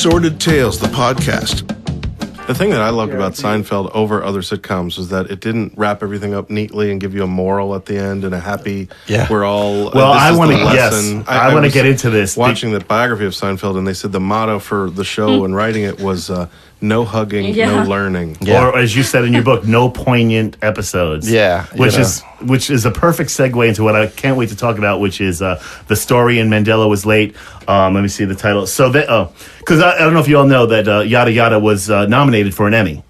Sordid Tales, the podcast. The thing that I loved about Seinfeld over other sitcoms was that it didn't wrap everything up neatly and give you a moral at the end and a happy. Yeah. We're all. Well, I want to. I want to get into this. Watching the biography of Seinfeld, and they said the motto for the show and writing it was "No hugging, no learning." Yeah. Or as you said in your book, no poignant episodes. Yeah, which is a perfect segue into what I can't wait to talk about, which is the story in Mandela Was Late. Let me see the title. So because I don't know if you all know that Yada Yada was nominated for an Emmy,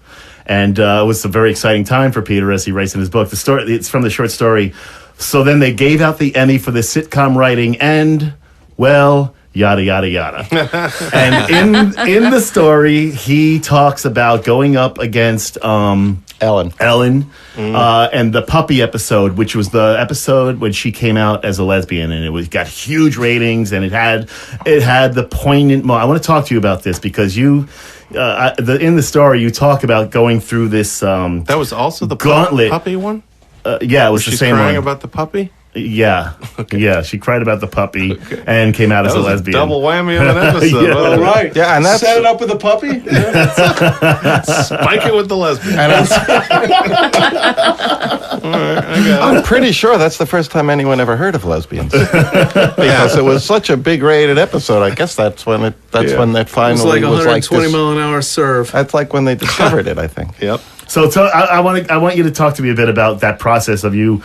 and it was a very exciting time for Peter as he writes in his book. The story, it's from the short story. So then they gave out the Emmy for the sitcom writing, and well, yada yada yada. And in the story, he talks about going up against Ellen, and the puppy episode, which was the episode when she came out as a lesbian, and it got huge ratings, and it had the poignant moment. I want to talk to you about this because you. In the story, you talk about going through this. That was also the gauntlet puppy one. Yeah, it was the same one. Crying about the puppy. Yeah, okay. Yeah, she cried about the puppy and came out as a lesbian. Double whammy of an episode. Yeah. All right. Yeah, and that's set it up with a puppy. Spike it with the lesbian. I'm pretty sure that's the first time anyone ever heard of lesbians because it was such a big rated episode. I guess that's when it finally it was like 120 mile an hour serve. That's like when they discovered it, I think. Yep. So I want you to talk to me a bit about that process of you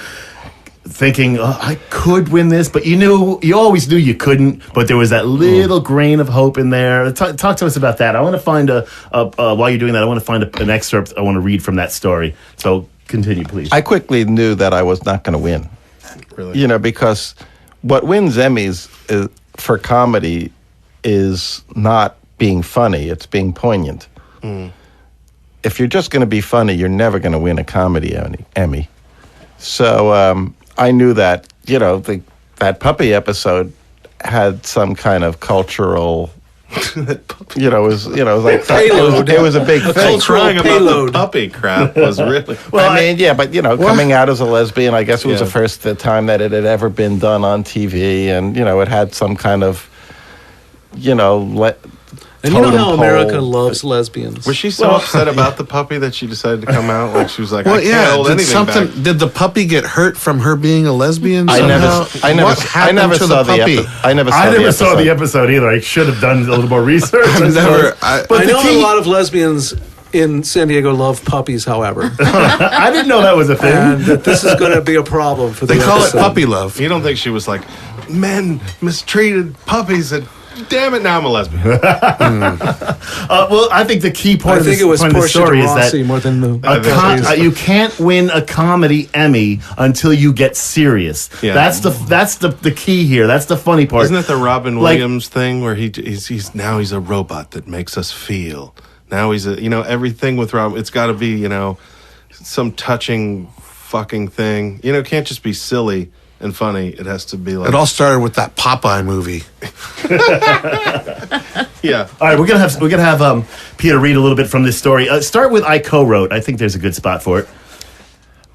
thinking, I could win this, but you always knew you couldn't, but there was that little grain of hope in there. Talk to us about that. I want to find while you're doing that, I want to find an excerpt I want to read from that story. So continue, please. I quickly knew that I was not going to win. Really? Because what wins Emmys for comedy is not being funny, it's being poignant. If you're just going to be funny, you're never going to win a comedy Emmy. So I knew that, that puppy episode had some kind of cultural, it was like payload. It was a big thing. Crying about the puppy crap was really. Well, coming out as a lesbian, I guess it was the first time that it had ever been done on TV, and it had some kind of, And you know how America loves lesbians. Was she so upset about the puppy that she decided to come out? Like she was like, well, I can't hold anything back. Did the puppy get hurt from her being a lesbian? I never saw the episode either. I should have done a little more research. I know a lot of lesbians in San Diego love puppies, however. I didn't know that was a thing. And that this is going to be a problem for the They call episode. it puppy love. You don't think she was like, men mistreated puppies and damn it, now I'm a lesbian. Well, I think the key part of the story is that more than the you can't win a comedy Emmy until you get serious. Yeah. That's the key here. That's the funny part. Isn't it the Robin Williams thing where he's now he's a robot that makes us feel? Now he's everything with Robin. It's got to be some touching fucking thing. It can't just be silly and funny. It has to be like. It all started with that Popeye movie. Yeah. All right, we're gonna have Peter read a little bit from this story. Start with I co-wrote. I think there's a good spot for it.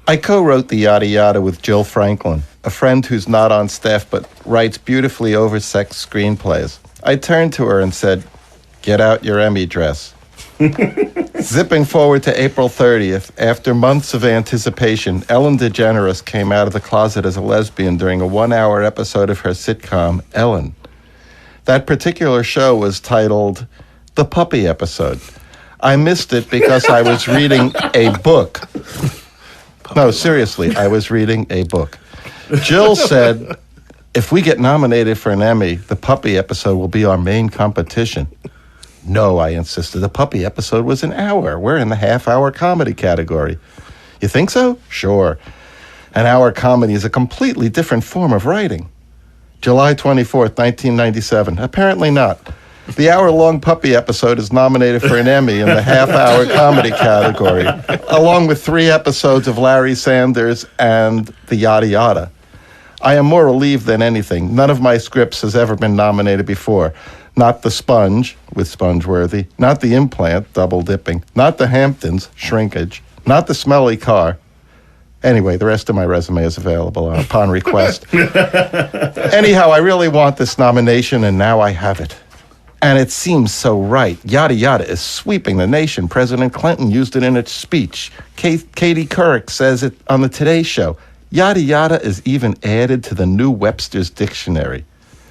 I co-wrote the Yada Yada with Jill Franklin, a friend who's not on staff but writes beautifully oversexed screenplays. I turned to her and said, "Get out your Emmy dress." Zipping forward to April 30th, after months of anticipation, Ellen DeGeneres came out of the closet as a lesbian during a 1-hour episode of her sitcom, Ellen. That particular show was titled The Puppy Episode. I missed it because I was reading a book. No, seriously, I was reading a book. Jill said, if we get nominated for an Emmy, the puppy episode will be our main competition. No, I insisted. The puppy episode was an hour. We're in the half-hour comedy category. You think so? Sure. An hour comedy is a completely different form of writing. July 24th, 1997. Apparently not. The hour-long puppy episode is nominated for an Emmy in the half-hour comedy category, along with 3 episodes of Larry Sanders and The Yada Yada. I am more relieved than anything. None of my scripts has ever been nominated before. Not The Sponge, with Spongeworthy. Not The Implant, double dipping. Not The Hamptons, shrinkage. Not The Smelly Car. Anyway, the rest of my resume is available upon request. Anyhow, I really want this nomination, and now I have it. And it seems so right. Yada yada is sweeping the nation. President Clinton used it in its speech. Katie Couric says it on the Today Show. Yada yada is even added to the new Webster's Dictionary.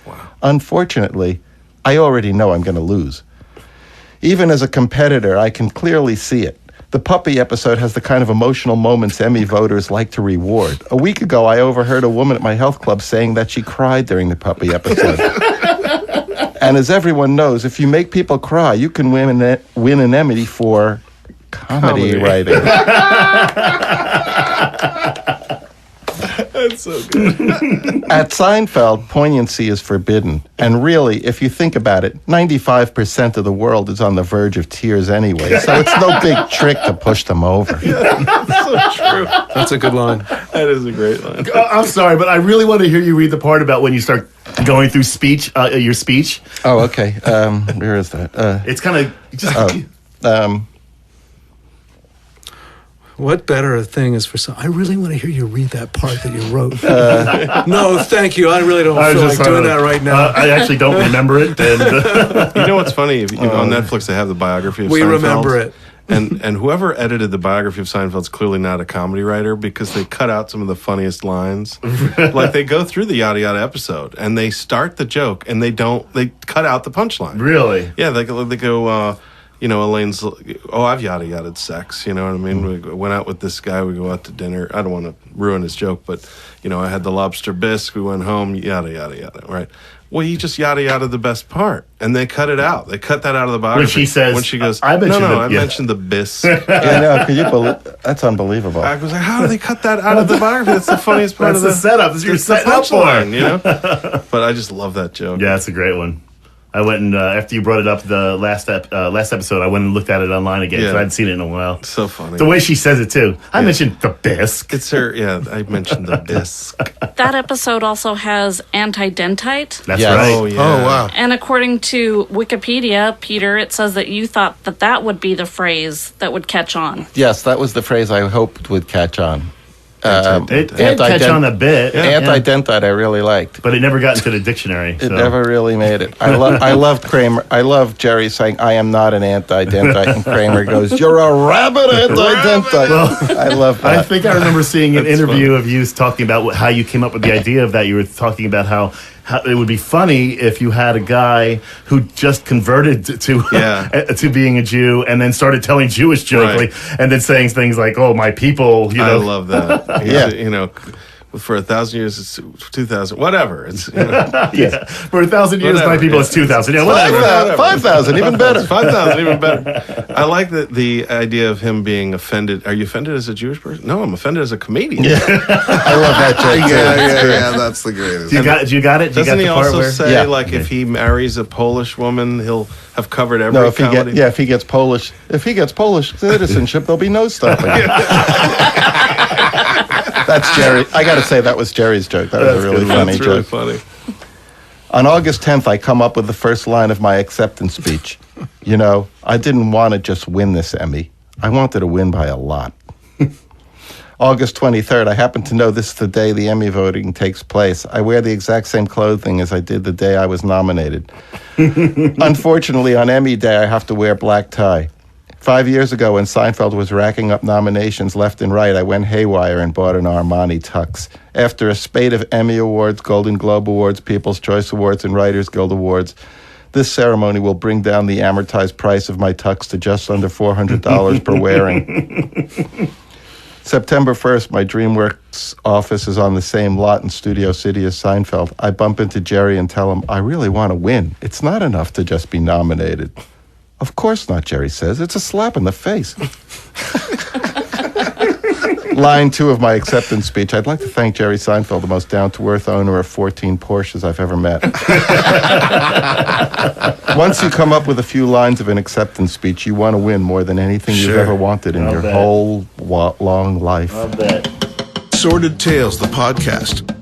Wow. Unfortunately, I already know I'm going to lose. Even as a competitor, I can clearly see it. The puppy episode has the kind of emotional moments Emmy voters like to reward. A week ago, I overheard a woman at my health club saying that she cried during the puppy episode. And as everyone knows, if you make people cry, you can win an Emmy for comedy writing. That's so good. At Seinfeld, poignancy is forbidden. And really, if you think about it, 95% of the world is on the verge of tears anyway. So it's no big trick to push them over. That's so true. That's a good line. That is a great line. I'm sorry, but I really want to hear you read the part about when you start going through your speech. Oh, okay. Where is that? It's kind of just... What better a thing is for some? I really want to hear you read that part that you wrote. No, thank you. I really don't feel like doing that right now. I actually don't remember it. And, You know what's funny? On Netflix, they have the biography of We Seinfeld. remember it. And whoever edited the biography of Seinfeld's clearly not a comedy writer because they cut out some of the funniest lines. Like they go through the yada yada episode and they start the joke and they cut out the punchline. really? Yeah, they go, Elaine's, I've yada yada sex, you know what I mean? We went out with this guy, we go out to dinner. I don't want to ruin his joke, but, I had the lobster bisque, we went home, yada yada yada, right? Well, you just yada yada the best part, and they cut it out. They cut that out of the biography. When she goes, I mentioned the bisque. I know. Can you believe? That's unbelievable. I was like, how do they cut that out of the biography? That's the funniest part That's of the setup. You're setting up for it. But I just love that joke. Yeah, that's a great one. I went and after you brought it up the last episode, I went and looked at it online again because I hadn't seen it in a while. So funny. The way she says it too. I mentioned the bisque. It's her. Yeah, I mentioned the bisque. That episode also has anti-dentite. That's Yes. right. Oh yeah. Oh, wow. And according to Wikipedia, Peter, it says that you thought that would be the phrase that would catch on. Yes, that was the phrase I hoped would catch on. It did catch on a bit. Anti-dentite I really liked. But it never got into the dictionary. It never really made it. I loved Kramer. I loved Jerry saying, I am not an anti-dentite. And Kramer goes, you're a rabbit anti-dentite. I love that. I think I remember seeing an interview of you talking about how you came up with the idea of that. You were talking about how it would be funny if you had a guy who just converted to being a Jew and then started telling Jewish jokes, and then saying things like, "Oh, my people," I love that. Yeah. For 1,000 years, it's 2,000. Whatever. It's yeah. For 1,000 years, Whatever, my people, it's 2,000. Yeah, whatever. 5,000, even better. 5,000, even better. I like the idea of him being offended. Are you offended as a Jewish person? No, I'm offended as a comedian. Yeah. I love that joke. Yeah, that's the greatest. You got it? Doesn't he also say, Yeah. if he marries a Polish woman, he'll have covered every No, if comedy? he gets Polish citizenship, there'll be no stopping. That's Jerry. I got to say, that was Jerry's joke. That was a really funny That's really joke. funny. On August 10th, I come up with the first line of my acceptance speech. I didn't want to just win this Emmy. I wanted to win by a lot. August 23rd, I happen to know this is the day the Emmy voting takes place. I wear the exact same clothing as I did the day I was nominated. Unfortunately, on Emmy Day, I have to wear black tie. 5 years ago, when Seinfeld was racking up nominations left and right, I went haywire and bought an Armani tux. After a spate of Emmy Awards, Golden Globe Awards, People's Choice Awards, and Writers Guild Awards, this ceremony will bring down the amortized price of my tux to just under $400 per wearing. September 1st, my DreamWorks office is on the same lot in Studio City as Seinfeld. I bump into Jerry and tell him, I really want to win. It's not enough to just be nominated. Of course not, Jerry says. It's a slap in the face. Line 2 of my acceptance speech. I'd like to thank Jerry Seinfeld, the most down-to-earth owner of 14 Porsches I've ever met. Once you come up with a few lines of an acceptance speech, you want to win more than anything you've ever wanted in your whole long life. Love that. Sordid Tales, the podcast.